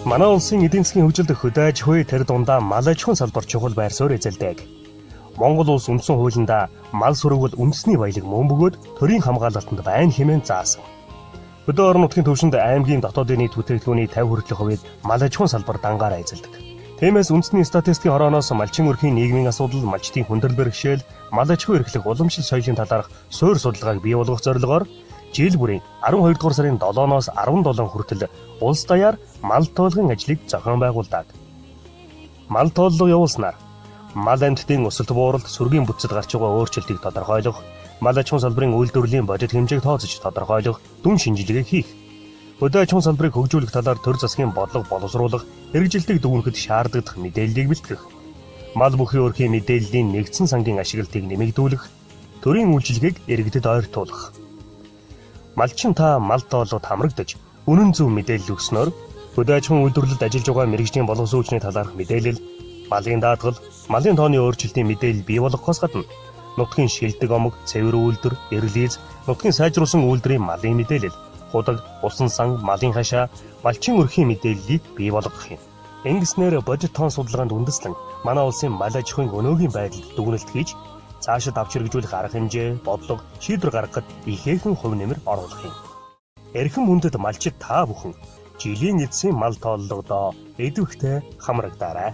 Манай улсын эдийн засгийн хөгжилд хөдөө аж ахуй тэр дундаа мал аж ахуйн салбар чухал байр суурь эзэлдэг. Монгол улс үндсэн хуулиндаа мал сургууль үндэсний баялаг мөн бөгөөд төрийн хамгаалалтанд байн хэмээн заасан. Хөдөө орон нутгийн төвшөнд аймгийн дотоодын нийт бүтээгдэхүүний 50 хүртэлх хувийг мал аж ахуйн салбар дангаараа эзэлдэг. Тиймээс үндэсний статистикийн хорооноос малчин өрхийн нийгмийн асуудал, малчдын хүндрэл бэрхшээл, мал аж ахуй эрхлэх уламжлал соёлын талаарх суурь судалгааг бий болгох зорилгоор жил бүрийн 12 дугаар сарын 7-оос 17 хүртэл улс даяар мал тоолгын ажлыг зохион байгуулдаг. Мал тооллого явуулснаар мал амьтдын өсөлт бууралд сүргийн бүтцэд гарч байгаа өөрчлөлтийг тодорхойлох, мал аж ахуйн салбарын үйлдвэрлэлийн бажет хэмжээг тооцож тодорхойлох, дүн шинжилгээ хийх, хөдөө аж ахуйн салбарыг хөгжүүлэх талаар төр засгийн бодлого боловсруулах, хэрэгжилтийг дүгнэхэд шаардлагатай мэдээллийг бэлтгэх, мал бүхий өрхийн мэдээллийн нэгдсэн сангийн ашиглалтыг нэмэгдүүлэх, төрийн үйлчилгээг иргэдэд ойртуулах. Малчин та мал тооллогод хамрагдаж үнэн зөв мэдээлэл өгснөөр хөдөө аж ахуйн үйлдвэрлэлд ажиллаж байгаа мэргэжлийн боловсруулагчны талаарх мэдээлэл, малын даатгал, малын тооны өөрчлөлтийн мэдээлэл бий болгохоос гадна нутгийн шилдэг омог, цэвэр үйлдвэр, эрлийз, нутгийн сайжруулсан үйлдвэрийн малын мэдээлэл, худаг, усан сан, малын хашаа, малчин өрхийн мэдээллийг бий болгох юм. Ингэснээр бажет тоон судалгаанд үндэслэн манай улсын мал аж ахуйн өнөөгийн байдалд дүгнэлт хийж цаашид авч хэрэгжүүлэх арга хэмжээ, бодлого, шийдвэр гаргахад ихээхэн хувь нэмэр оруулах юм. Эрхэм хүндэт малчид та бүхэн жилийн эцсийн мал тооллогодоо эдвэхтэй хамрагдаарай.